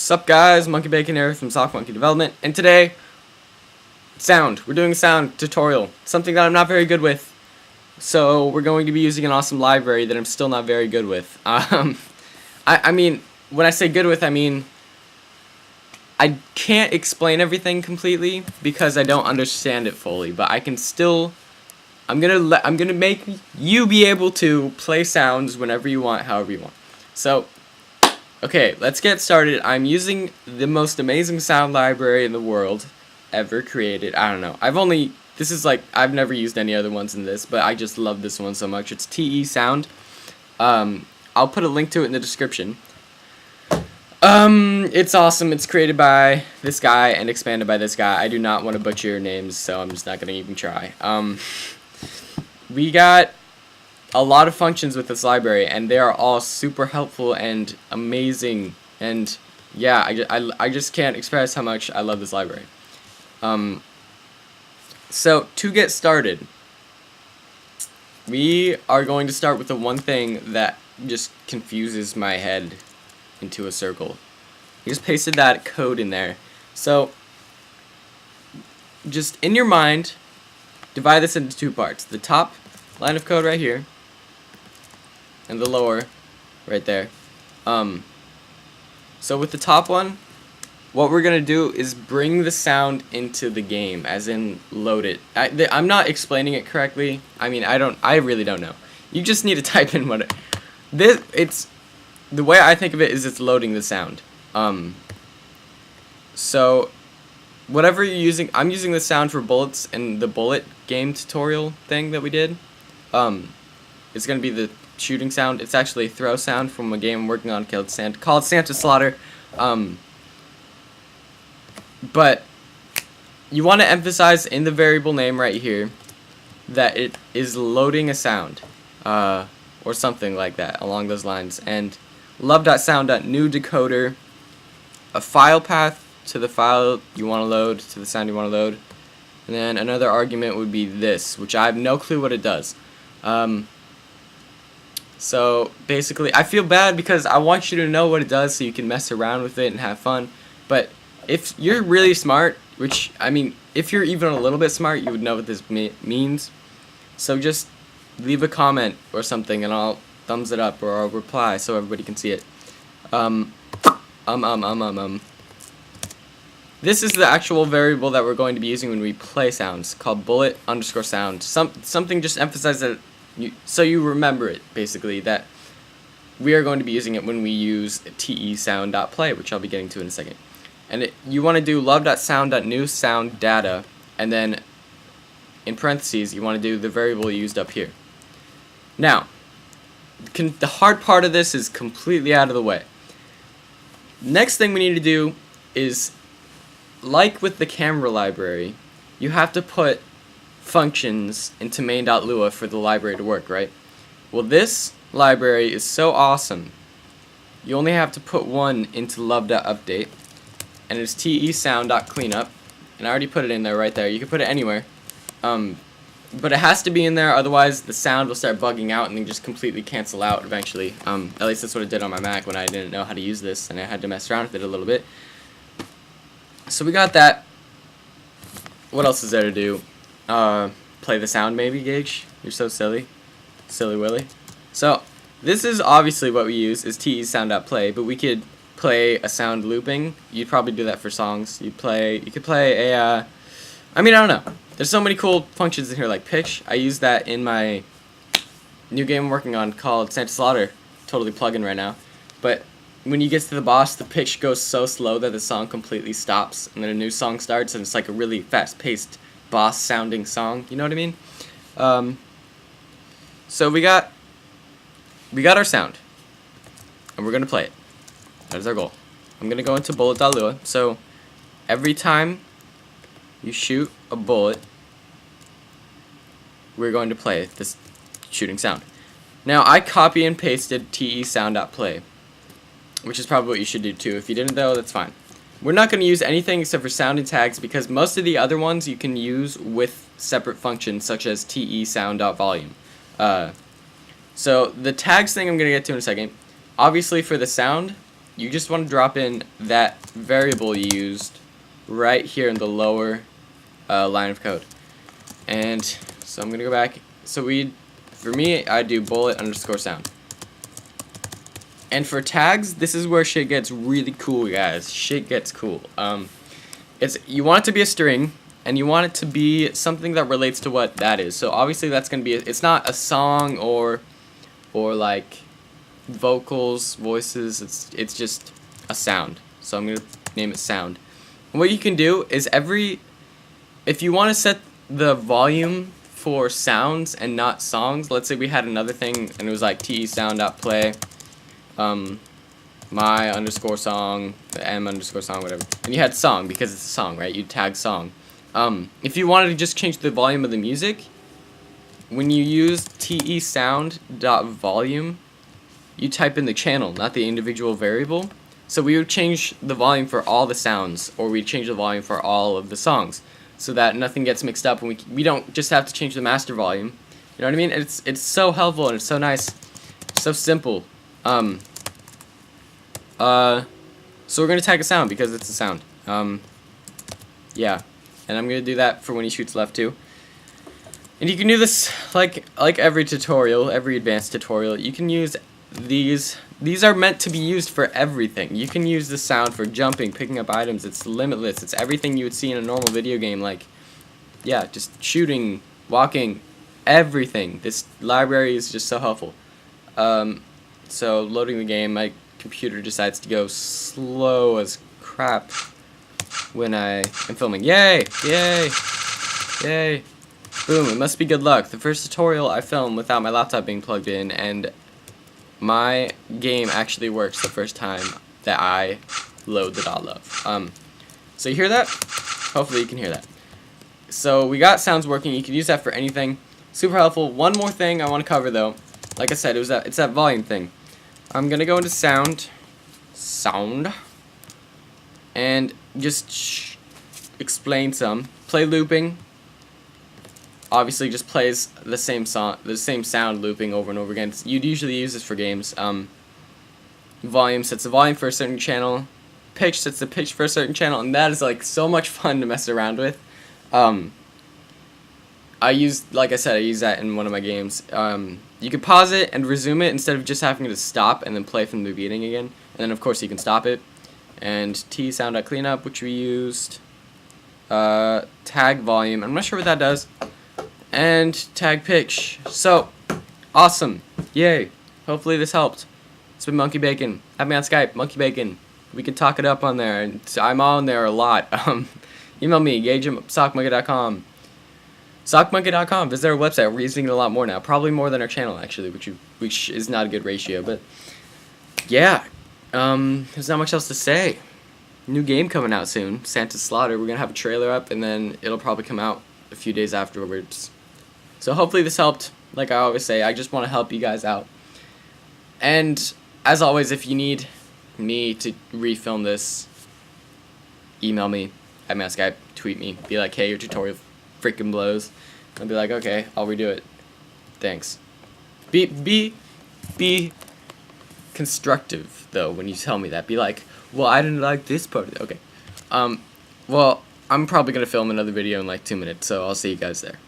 Sup guys, Monkey Bacon here from Sock Monkey Development, and today, sound. We're doing a sound tutorial, something that I'm not very good with. So we're going to be using an awesome library that I'm still not very good with. I mean, when I say good with, I mean I can't explain everything completely because I don't understand it fully, but I can still. I'm gonna make you be able to play sounds whenever you want, however you want. So. Okay, let's get started. I'm using the most amazing sound library in the world ever created. I don't know. I've never used any other ones in this, but I just love this one so much. It's TE Sound. I'll put a link to it in the description. It's awesome. It's created by this guy and expanded by this guy. I do not want to butcher your names, so I'm just not going to even try. We got a lot of functions with this library, and they are all super helpful and amazing, and yeah, I just can't express how much I love this library. So to get started, we are going to start with the one thing that just confuses my head into a circle. You just pasted that code in there. So just in your mind, divide this into two parts. The top line of code right here, and the lower right there. So with the top one, what we're gonna do is bring the sound into the game, as in load it. I'm not explaining it correctly. I mean, I really don't know. You just need to type in it's the way I think of it is it's loading the sound. So whatever you're using, I'm using the sound for bullets in the bullet game tutorial thing that we did. It's gonna be the shooting sound. It's actually a throw sound from a game I'm working on called Santa Slaughter. But you want to emphasize in the variable name right here that it is loading a sound, or something like that along those lines. And love.sound.new decoder, a file path to the file you want to load, to the sound you want to load, and then another argument would be this, which I have no clue what it does. So basically, I feel bad because I want you to know what it does so you can mess around with it and have fun. But if you're really smart, which, I mean, if you're even a little bit smart, you would know what this means. So just leave a comment or something and I'll thumbs it up or I'll reply so everybody can see it. This is the actual variable that we're going to be using when we play sounds, called bullet_sound. Something just emphasize that so you remember it, basically, that we are going to be using it when we use TE sound.play, which I'll be getting to in a second. And you want to do love.sound.new sound data, and then in parentheses you want to do the variable used up here. Now, the hard part of this is completely out of the way. Next thing we need to do is, like with the camera library, you have to put functions into main.lua for the library to work, right? Well, this library is so awesome. You only have to put one into love.update, and it's tesound.cleanup, and I already put it in there right there. You can put it anywhere, but it has to be in there, otherwise the sound will start bugging out and then just completely cancel out eventually. At least that's what it did on my Mac when I didn't know how to use this, and I had to mess around with it a little bit. So we got that. What else is there to do? Play the sound maybe, Gage? You're so silly. Silly Willy. So, this is obviously what we use, is TE sound.play, but we could play a sound looping. You'd probably do that for songs. You could play a, I mean, I don't know. There's so many cool functions in here, like pitch. I use that in my new game I'm working on called Santa Slaughter. Totally plugging right now. But when you get to the boss, the pitch goes so slow that the song completely stops, and then a new song starts, and it's like a really fast-paced boss sounding song, you know what I mean? So we got our sound, and we're gonna play it. That is our goal. I'm gonna go into bullet.lua. So every time you shoot a bullet, we're going to play this shooting sound. Now I copy and pasted TE sound.play, which is probably what you should do too. If you didn't though, that's fine. We're not going to use anything except for sound and tags because most of the other ones you can use with separate functions such as TE sound.volume. So the tags thing I'm going to get to in a second. Obviously for the sound, you just want to drop in that variable you used right here in the lower line of code. And so I'm gonna go back. So for me, I do bullet underscore sound. And for tags, this is where shit gets really cool, guys. Shit gets cool. You want it to be a string, and you want it to be something that relates to what that is. So obviously that's gonna be it's not a song or like vocals, voices. It's just a sound. So I'm gonna name it sound. And what you can do is if you want to set the volume for sounds and not songs, let's say we had another thing and it was like te_sound.play my underscore song, m underscore song, whatever, and you had song because it's a song, right? You tag song. If you wanted to just change the volume of the music, when you use te_sound.volume, you type in the channel, not the individual variable. So we would change the volume for all the sounds, or we'd change the volume for all of the songs, so that nothing gets mixed up, and we don't just have to change the master volume. You know what I mean? It's so helpful and it's so nice, so simple. So we're gonna tag a sound because it's a sound. Yeah, and I'm gonna do that for when he shoots left too. And you can do this like every tutorial, every advanced tutorial. You can use these. These are meant to be used for everything. You can use the sound for jumping, picking up items. It's limitless. It's everything you would see in a normal video game. Like, yeah, just shooting, walking, everything. This library is just so helpful. So loading the game, my computer decides to go slow as crap when I am filming. Yay! Yay! Yay! Boom, it must be good luck. The first tutorial I filmed without my laptop being plugged in, and my game actually works the first time that I load the .love. So you hear that? Hopefully you can hear that. So we got sounds working. You can use that for anything. Super helpful. One more thing I want to cover though. Like I said, it's that volume thing. I'm gonna go into sound, and just explain some. Play looping. Obviously, just plays the same sound looping over and over again. You'd usually use this for games. Volume sets the volume for a certain channel. Pitch sets the pitch for a certain channel, and that is like so much fun to mess around with. Like I said, I use that in one of my games. You can pause it and resume it instead of just having to stop and then play from the beginning again. And then of course you can stop it. And t_sound.cleanup, which we used. Tag volume. I'm not sure what that does. And tag pitch. So awesome! Yay! Hopefully this helped. It's been Monkey Bacon. Add me on Skype, Monkey Bacon. We can talk it up on there, and I'm on there a lot. Email me, gage@sockmonkey.com. Sockmonkey.com. Visit our website. We're using it a lot more now. Probably more than our channel, actually, which is not a good ratio. But yeah, there's not much else to say. New game coming out soon, Santa's Slaughter. We're gonna have a trailer up, and then it'll probably come out a few days afterwards. So hopefully this helped. Like I always say, I just want to help you guys out. And as always, if you need me to refilm this, email me at my Skype, tweet me, be like, hey, your tutorial freaking blows. I'll be like, okay, I'll redo it. Thanks. Be constructive though when you tell me that. Be like, well, I didn't like this part of it. Okay. Well, I'm probably gonna film another video in like 2 minutes, so I'll see you guys there.